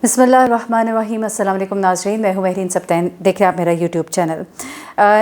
بسم اللہ الرحمن الرحیم۔ السلام علیکم ناظرین، میں ہوں مہرین سبتین، دیکھ رہے ہیں آپ میرا یوٹیوب چینل۔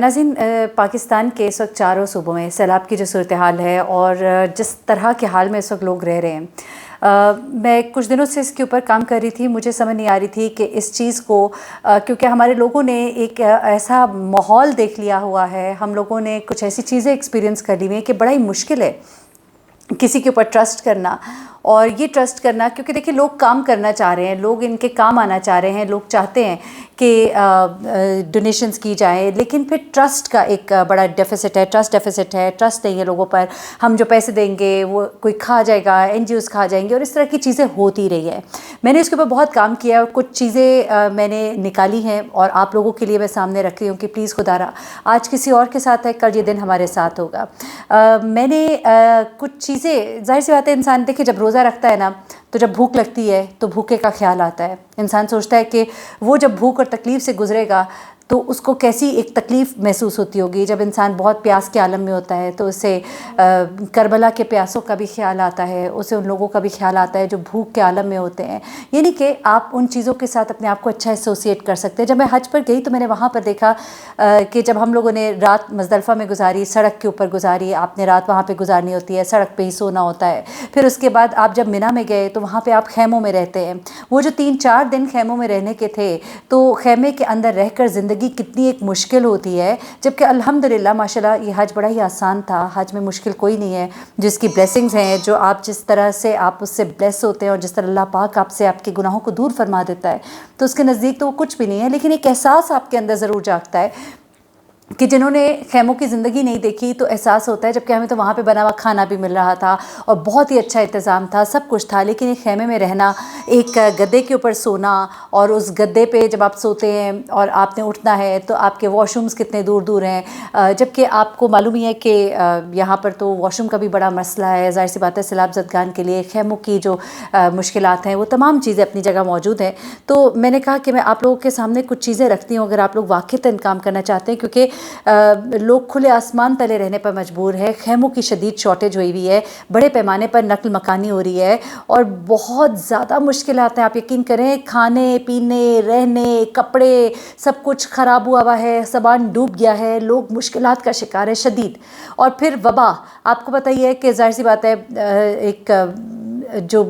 ناظرین، پاکستان کے اس وقت چاروں صوبوں میں سیلاب کی جو صورتحال ہے اور جس طرح کے حال میں اس وقت لوگ رہ رہے ہیں، میں کچھ دنوں سے اس کے اوپر کام کر رہی تھی۔ مجھے سمجھ نہیں آ رہی تھی کہ اس چیز کو، کیونکہ ہمارے لوگوں نے ایک ایسا ماحول دیکھ لیا ہوا ہے، ہم لوگوں نے کچھ ایسی چیزیں ایکسپیرینس کر لی ہوئی ہیں کہ بڑا ہی مشکل ہے کسی کے اوپر ٹرسٹ کرنا۔ اور یہ ٹرسٹ کرنا، کیونکہ دیکھیں لوگ کام کرنا چاہ رہے ہیں، لوگ ان کے کام آنا چاہ رہے ہیں، لوگ چاہتے ہیں کہ ڈونیشنز کی جائیں، لیکن پھر ٹرسٹ کا ایک بڑا ڈیفیسٹ ہے، ٹرسٹ نہیں ہے لوگوں پر۔ ہم جو پیسے دیں گے وہ کوئی کھا جائے گا، NGOs کھا جائیں گے، اور اس طرح کی چیزیں ہوتی رہی ہے۔ میں نے اس کے اوپر بہت کام کیا اور کچھ چیزیں میں نے نکالی ہیں اور آپ لوگوں کے لیے میں سامنے رکھ رہی ہوں کہ پلیز خدا را آج کسی اور کے ساتھ ہے، کل یہ دن ہمارے ساتھ ہوگا۔ میں نے کچھ چیزیں، ظاہر سی بات ہے، انسان دیکھے جب روزہ رکھتا ہے نا تو جب بھوک لگتی ہے تو بھوکے کا خیال آتا ہے۔ انسان سوچتا ہے کہ وہ جب بھوک اور تکلیف سے گزرے گا تو اس کو کیسی ایک تکلیف محسوس ہوتی ہوگی۔ جب انسان بہت پیاس کے عالم میں ہوتا ہے تو اسے کربلا کے پیاسوں کا بھی خیال آتا ہے، اسے ان لوگوں کا بھی خیال آتا ہے جو بھوک کے عالم میں ہوتے ہیں۔ یعنی کہ آپ ان چیزوں کے ساتھ اپنے آپ کو اچھا ایسوسیٹ کر سکتے ہیں۔ جب میں حج پر گئی تو میں نے وہاں پر دیکھا کہ جب ہم لوگوں نے رات مزدلفہ میں گزاری، سڑک کے اوپر گزاری، آپ نے رات وہاں پہ گزارنی ہوتی ہے، سڑک پہ ہی سونا ہوتا ہے۔ پھر اس کے بعد آپ جب مینا میں گئے تو وہاں پہ آپ خیموں میں رہتے ہیں۔ وہ جو 3-4 دن خیموں میں رہنے کے تھے تو خیمے کے اندر رہ کر زندگی کتنی ایک مشکل ہوتی ہے، جبکہ الحمدللہ ماشاءاللہ یہ حج بڑا ہی آسان تھا۔ حج میں مشکل کوئی نہیں ہے، جس کی بلیسنگز ہیں، جو آپ جس طرح سے آپ اس سے بلیس ہوتے ہیں اور جس طرح اللہ پاک آپ سے آپ کے گناہوں کو دور فرما دیتا ہے تو اس کے نزدیک تو وہ کچھ بھی نہیں ہے۔ لیکن ایک احساس آپ کے اندر ضرور جاگتا ہے کہ جنہوں نے خیموں کی زندگی نہیں دیکھی تو احساس ہوتا ہے، جبکہ ہمیں تو وہاں پہ بنا ہوا کھانا بھی مل رہا تھا اور بہت ہی اچھا انتظام تھا، سب کچھ تھا، لیکن ایک خیمے میں رہنا، ایک گدے کے اوپر سونا، اور اس گدے پہ جب آپ سوتے ہیں اور آپ نے اٹھنا ہے تو آپ کے واش رومز کتنے دور دور ہیں، جبکہ آپ کو معلوم ہی ہے کہ یہاں پر تو واش روم کا بھی بڑا مسئلہ ہے۔ ظاہر سی بات ہے سیلاب زدگان کے لیے خیموں کی جو مشکلات ہیں وہ تمام چیزیں اپنی جگہ موجود ہیں۔ تو میں نے کہا کہ میں آپ لوگوں کے سامنے کچھ چیزیں رکھتی ہوں، اگر آپ لوگ واقعتاً کام کرنا چاہتے ہیں، کیونکہ لوگ کھلے آسمان تلے رہنے پر مجبور ہے، خیموں کی شدید شارٹیج ہوئی ہوئی ہے، بڑے پیمانے پر نقل مکانی ہو رہی ہے اور بہت زیادہ مشکلات ہیں۔ آپ یقین کریں، کھانے پینے، رہنے، کپڑے، سب کچھ خراب ہوا ہے، سامان ڈوب گیا ہے، لوگ مشکلات کا شکار ہے شدید۔ اور پھر وبا، آپ کو پتہ ہی ہے کہ ظاہر سی بات ہے ایک جو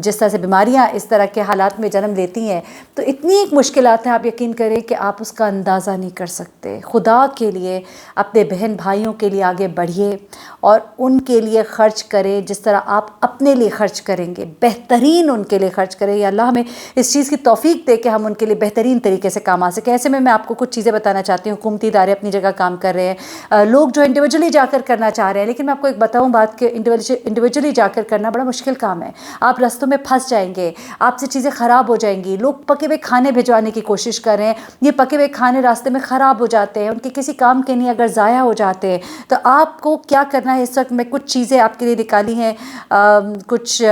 جس طرح سے بیماریاں اس طرح کے حالات میں جنم لیتی ہیں تو اتنی ایک مشکلات ہیں، آپ یقین کریں کہ آپ اس کا اندازہ نہیں کر سکتے۔ خدا کے لیے اپنے بہن بھائیوں کے لیے آگے بڑھیے اور ان کے لیے خرچ کریں جس طرح آپ اپنے لیے خرچ کریں گے، بہترین ان کے لیے خرچ کریں۔ یا اللہ ہمیں اس چیز کی توفیق دے کہ ہم ان کے لیے بہترین طریقے سے کام آ سکیں۔ ایسے میں آپ کو کچھ چیزیں بتانا چاہتی ہوں۔ حکومتی ادارے اپنی جگہ کام کر رہے ہیں، لوگ جو انڈیویجولی جا کر کرنا چاہ رہے ہیں، لیکن میں آپ کو ایک بتاؤں بات کہ انڈیویجولی جا کر کرنا بڑا مشکل کام ہے۔ آپ رستوں میں پھنس جائیں گے، آپ سے چیزیں خراب ہو جائیں گی۔ لوگ پکے ہوئے کھانے بھجوانے کی کوشش کر رہے ہیں، یہ پکے ہوئے کھانے راستے میں خراب ہو جاتے ہیں، ان کے کسی کام کے نہیں اگر ضائع ہو جاتے ہیں تو آپ کو کیا کرنا ہے۔ اس وقت میں کچھ چیزیں آپ کے لیے نکالی ہیں، کچھ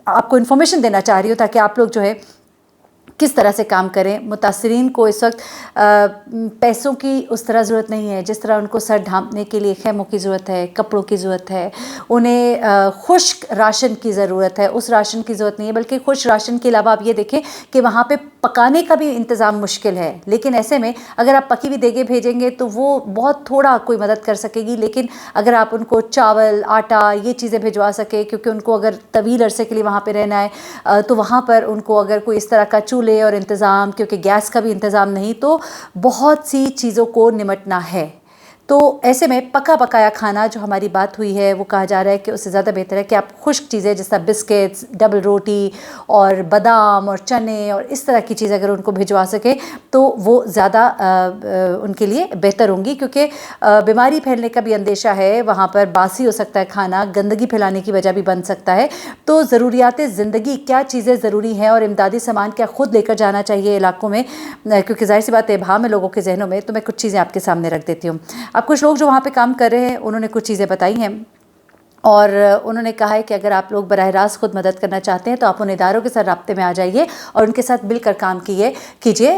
آپ کو انفارمیشن دینا چاہ رہی ہوں تاکہ آپ لوگ جو ہے کس طرح سے کام کریں۔ متاثرین کو اس وقت پیسوں کی اس طرح ضرورت نہیں ہے جس طرح ان کو سر ڈھانپنے کے لیے خیموں کی ضرورت ہے، کپڑوں کی ضرورت ہے، انہیں خشک راشن کی ضرورت ہے۔ اس راشن کی ضرورت نہیں ہے، بلکہ خشک راشن کے علاوہ آپ یہ دیکھیں کہ وہاں پہ پکانے کا بھی انتظام مشکل ہے۔ لیکن ایسے میں اگر آپ پکی ہوئی دیگیں بھیجیں گے تو وہ بہت تھوڑا کوئی مدد کر سکے گی، لیکن اگر آپ ان کو چاول، آٹا، یہ چیزیں بھجوا سکے، کیونکہ ان کو اگر طویل عرصے کے لیے وہاں پہ رہنا ہے تو وہاں پر ان کو اگر کوئی اس طرح کا چولہے اور انتظام، کیونکہ گیس کا بھی انتظام نہیں، تو بہت سی چیزوں کو نمٹنا ہے۔ تو ایسے میں پکا پکایا کھانا جو ہماری بات ہوئی ہے وہ کہا جا رہا ہے کہ اس سے زیادہ بہتر ہے کہ آپ خشک چیزیں جس طرح بسکٹس، ڈبل روٹی اور بادام اور چنے اور اس طرح کی چیزیں اگر ان کو بھجوا سکے تو وہ زیادہ ان کے لیے بہتر ہوں گی، کیونکہ بیماری پھیلنے کا بھی اندیشہ ہے۔ وہاں پر باسی ہو سکتا ہے کھانا، گندگی پھیلانے کی وجہ بھی بن سکتا ہے۔ تو ضروریات زندگی کیا چیزیں ضروری ہیں اور امدادی سامان کیا خود لے کر جانا چاہیے علاقوں میں، کیونکہ ظاہر سی بات ہے ابہام ہے لوگوں کے ذہنوں میں، تو میں کچھ چیزیں آپ کے سامنے رکھ دیتی ہوں۔ اب کچھ لوگ جو وہاں پہ کام کر رہے ہیں انہوں نے کچھ چیزیں بتائی ہیں اور انہوں نے کہا ہے کہ اگر آپ لوگ براہ راست خود مدد کرنا چاہتے ہیں تو آپ ان اداروں کے ساتھ رابطے میں آ جائیے اور ان کے ساتھ مل کر کام کیجیے.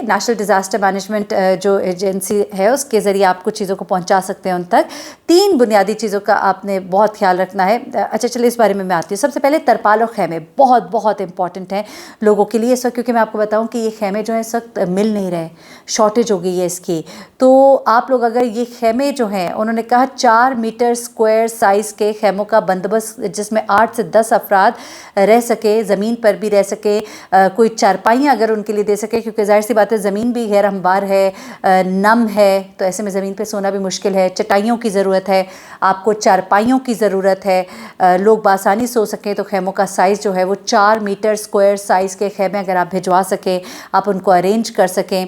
نیشنل ڈیزاسٹر مینجمنٹ جو ایجنسی ہے اس کے ذریعے آپ کچھ چیزوں کو پہنچا سکتے ہیں ان تک. 3 بنیادی چیزوں کا آپ نے بہت خیال رکھنا ہے. اچھا چلے اس بارے میں آتی ہوں. سب سے پہلے ترپال اور خیمے بہت بہت امپورٹنٹ ہیں لوگوں کے لیے اس وقت، کیونکہ میں آپ کو بتاؤں کہ یہ خیمے جو ہیں اس وقت مل نہیں رہے، شارٹیج ہو گئی ہے اس کی. تو آپ لوگ اگر یہ خیمے جو ہیں، انہوں نے کہا 4 میٹر اسکوائر سائز کے خیموں کا بندوبست جس میں 8 سے 10 افراد رہ سکے، زمین پر بھی رہ سکے، کوئی چارپائیاں اگر ان کے لیے دے سکے، کیونکہ ظاہر سی بات ہے زمین بھی غیر ہموار ہے، نم ہے، تو ایسے میں زمین پہ سونا بھی مشکل ہے. چٹائیوں کی ضرورت ہے آپ کو، چارپائیوں کی ضرورت ہے، لوگ بآسانی سو سکیں. تو خیموں کا سائز جو ہے وہ 4 میٹر اسکوائر سائز کے خیمے اگر آپ بھجوا سکیں، آپ ان کو ارینج کر سکیں.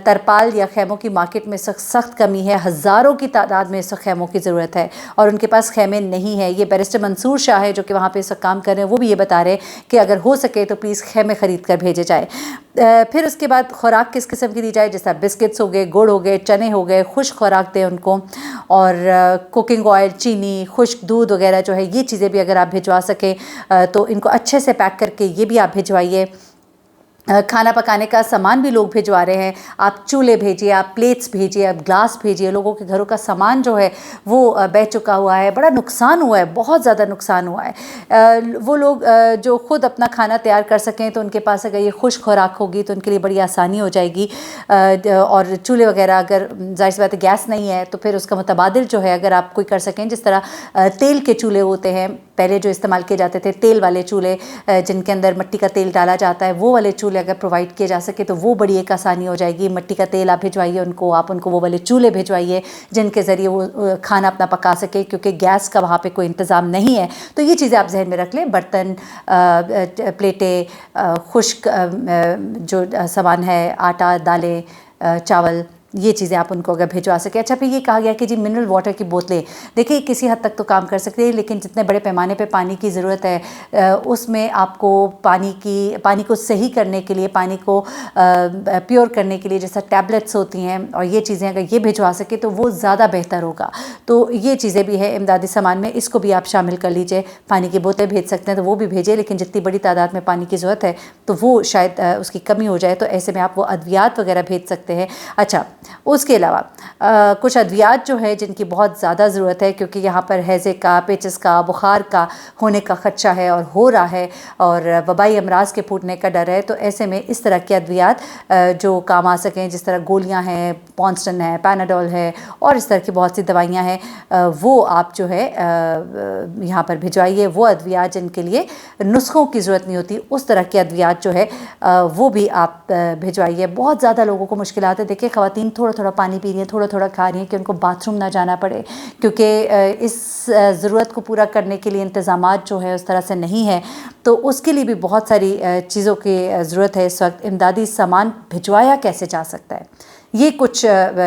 ترپال یا خیموں کی مارکیٹ میں سخت کمی ہے، ہزاروں کی تعداد میں اس وقت خیموں کی ضرورت ہے اور ان کے پاس خیمے نہیں ہیں. یہ بیرسٹر منصور شاہ ہے جو کہ وہاں پہ اس وقت کام کر رہے ہیں، وہ بھی یہ بتا رہے ہیں کہ اگر ہو سکے تو پلیز خیمے خرید کر بھیجے جائے. پھر اس کے بعد خوراک کس قسم کی دی جائے، جیسا بسکٹس ہو گئے، گڑ ہو گئے، چنے ہو گئے، خشک خوراک دیں ان کو. اور کوکنگ آئل، چینی، خشک دودھ وغیرہ جو ہے یہ چیزیں بھی اگر آپ بھجوا سکیں تو ان کو اچھے سے پیک کر کے یہ بھی آپ بھجوائیے. کھانا پکانے کا سامان بھی لوگ بھجوا رہے ہیں، آپ چولہے بھیجیے، آپ پلیٹس بھیجیے، آپ گلاس بھیجیے. لوگوں کے گھروں کا سامان جو ہے وہ بہہ چکا ہوا ہے، بڑا نقصان ہوا ہے، بہت زیادہ نقصان ہوا ہے. وہ لوگ جو خود اپنا کھانا تیار کر سکیں تو ان کے پاس اگر یہ خشک خوراک ہوگی تو ان کے لیے بڑی آسانی ہو جائے گی. اور چولہے وغیرہ اگر ظاہر سی بات ہے گیس نہیں ہے تو پھر اس کا متبادل جو ہے اگر آپ کوئی کر سکیں، جس طرح تیل کے چولہے ہوتے ہیں پہلے جو استعمال کیے جاتے تھے، تیل والے چولہے جن کے اندر مٹی کا تیل ڈالا جاتا ہے، وہ والے چولہے اگر پرووائڈ کیے جا سکے تو وہ بڑی ایک آسانی ہو جائے گی. مٹی کا تیل آپ بھجوائیے ان کو، آپ ان کو وہ والے چولہے بھجوائیے جن کے ذریعے وہ کھانا اپنا پکا سکے، کیونکہ گیس کا وہاں پہ کوئی انتظام نہیں ہے. تو یہ چیزیں آپ ذہن میں رکھ لیں. برتن، پلیٹیں، خشک جو سامان ہے، آٹا، دالیں، چاول، یہ چیزیں آپ ان کو اگر بھجوا سکیں. اچھا پھر یہ کہا گیا کہ جی منرل واٹر کی بوتلیں، دیکھیں کسی حد تک تو کام کر سکتے ہیں، لیکن جتنے بڑے پیمانے پہ پانی کی ضرورت ہے اس میں آپ کو پانی کو صحیح کرنے کے لیے، پانی کو پیور کرنے کے لیے جیسا ٹیبلٹس ہوتی ہیں اور یہ چیزیں اگر یہ بھجوا سکے تو وہ زیادہ بہتر ہوگا. تو یہ چیزیں بھی ہے امدادی سامان میں، اس کو بھی آپ شامل کر لیجئے. پانی کی بوتلیں بھیج سکتے ہیں تو وہ بھی بھیجیں، لیکن جتنی بڑی تعداد میں پانی کی ضرورت ہے تو وہ شاید اس کی کمی ہو جائے، تو ایسے میں آپ وہ ادویات وغیرہ بھیج سکتے ہیں. اچھا اس کے علاوہ کچھ ادویات جو ہے جن کی بہت زیادہ ضرورت ہے، کیونکہ یہاں پر ہیضے کا، پیچس کا، بخار کا ہونے کا خدشہ ہے اور ہو رہا ہے، اور وبائی امراض کے پھوٹنے کا ڈر ہے. تو ایسے میں اس طرح کے ادویات جو کام آ سکیں، جس طرح گولیاں ہیں، پونسٹن ہے، پیناڈول ہے، اور اس طرح کی بہت سی دوائیاں ہیں، وہ آپ جو ہے یہاں پر بھجوائیے. وہ ادویات جن کے لیے نسخوں کی ضرورت نہیں ہوتی، اس طرح کے ادویات جو ہے وہ بھی آپ بھجوائیے. بہت زیادہ لوگوں کو مشکلات ہے. دیکھیں خواتین تھوڑا تھوڑا پانی پی رہی ہیں، تھوڑا تھوڑا کھا رہی ہیں کہ ان کو باتھ روم نہ جانا پڑے، کیونکہ اس ضرورت کو پورا کرنے کے لیے انتظامات جو ہے اس طرح سے نہیں ہے. تو اس کے لیے بھی بہت ساری چیزوں کی ضرورت ہے اس وقت. امدادی سامان بھجوایا کیسے جا سکتا ہے، یہ کچھ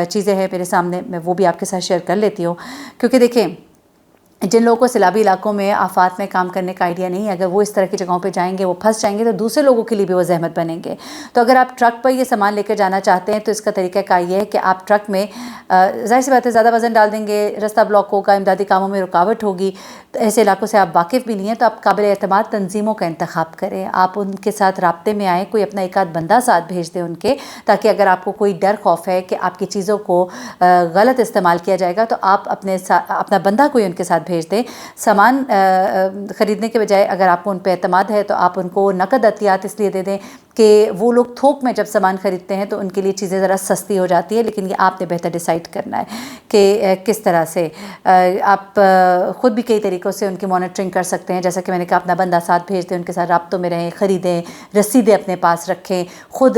چیزیں ہیں میرے سامنے، میں وہ بھی آپ کے ساتھ شیئر کر لیتی ہوں. کیونکہ دیکھیں جن لوگوں کو سیلابی علاقوں میں آفات میں کام کرنے کا آئیڈیا نہیں ہے، اگر وہ اس طرح کی جگہوں پہ جائیں گے، وہ پھنس جائیں گے تو دوسرے لوگوں کے لیے بھی وہ زحمت بنیں گے. تو اگر آپ ٹرک پر یہ سامان لے کر جانا چاہتے ہیں تو اس کا طریقہ کار یہ ہے کہ آپ ٹرک میں ظاہر سی بات ہے زیادہ وزن ڈال دیں گے، رستہ بلاک ہوگا، امدادی کاموں میں رکاوٹ ہوگی. تو ایسے علاقوں سے آپ واقف بھی نہیں ہیں تو آپ قابل اعتماد تنظیموں کا انتخاب کریں، آپ ان کے ساتھ رابطے میں آئیں، کوئی اپنا ایک آدھ بندہ ساتھ بھیج دیں ان کے، تاکہ اگر آپ کو کوئی ڈر خوف ہے کہ آپ کی چیزوں کو غلط استعمال کیا جائے گا تو آپ اپنا بندہ کوئی ان کے ساتھ بھیج دیں. سامان خریدنے کے بجائے اگر آپ کو ان پہ اعتماد ہے تو آپ ان کو نقد عطیات اس لیے دے دیں کہ وہ لوگ تھوک میں جب سامان خریدتے ہیں تو ان کے لیے چیزیں ذرا سستی ہو جاتی ہے، لیکن یہ آپ نے بہتر ڈیسائیڈ کرنا ہے کہ کس طرح سے. آپ خود بھی کئی طریقوں سے ان کی مانیٹرنگ کر سکتے ہیں، جیسا کہ میں نے کہا اپنا بندہ ساتھ بھیج دیں، ان کے ساتھ رابطوں میں رہیں، خریدیں، رسیدیں اپنے پاس رکھیں، خود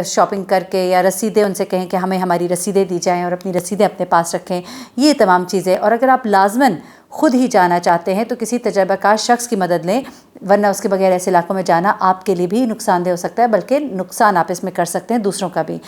شاپنگ کر کے یا رسیدیں ان سے کہیں کہ ہمیں ہماری رسیدیں دی جائیں اور اپنی رسیدیں اپنے پاس رکھیں. یہ تمام چیزیں. اور اگر آپ لازماً خود ہی جانا چاہتے ہیں تو کسی تجربہ کار شخص کی مدد لیں، ورنہ اس کے بغیر ایسے علاقوں میں جانا آپ کے لیے بھی نقصان دہ ہو سکتا ہے، بلکہ نقصان آپ اس میں کر سکتے ہیں دوسروں کا بھی.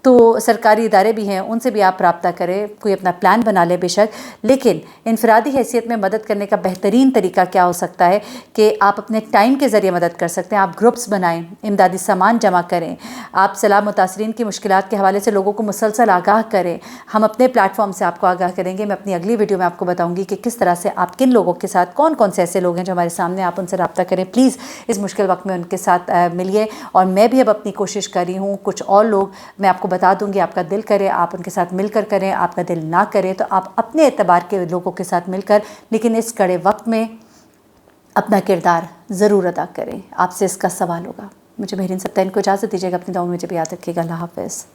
تو سرکاری ادارے بھی ہیں، ان سے بھی آپ رابطہ کریں، کوئی اپنا پلان بنا لیں بے شک، لیکن انفرادی حیثیت میں مدد کرنے کا بہترین طریقہ کیا ہو سکتا ہے کہ آپ اپنے ٹائم کے ذریعے مدد کر سکتے ہیں۔ آپ گروپس بنائیں، امدادی سامان جمع کریں، آپ سیلاب متاثرین کی مشکلات کے حوالے سے لوگوں کو مسلسل آگاہ کریں۔ ہم اپنے پلیٹ فارم سے آپ کو آگاہ کریں گے۔ میں اپنی اگلی ویڈیو میں آپ کو بتاؤں گی کہ کس طرح سے آپ کن لوگوں کے ساتھ، کون کون سے ایسے لوگ ہیں جو ہمارے سامنے، آپ ان سے رابطہ کریں۔ پلیز اس مشکل وقت میں ان کے ساتھ ملیے، اور میں بھی اب اپنی کوشش کر رہی ہوں، کچھ اور لوگ میں آپ کو بتا دوں گی، آپ کا دل کرے آپ ان کے ساتھ مل کر کریں، آپ کا دل نہ کرے تو آپ اپنے اعتبار کے لوگوں کے ساتھ مل کر، لیکن اس کڑے وقت میں اپنا کردار ضرور ادا کریں۔ آپ سے اس کا سوال ہوگا۔ مجھے مہرین سبطین کو اجازت دیجیے گا، اپنی دعاؤں میں مجھے بھی یاد رکھیے گا۔ اللہ حافظ۔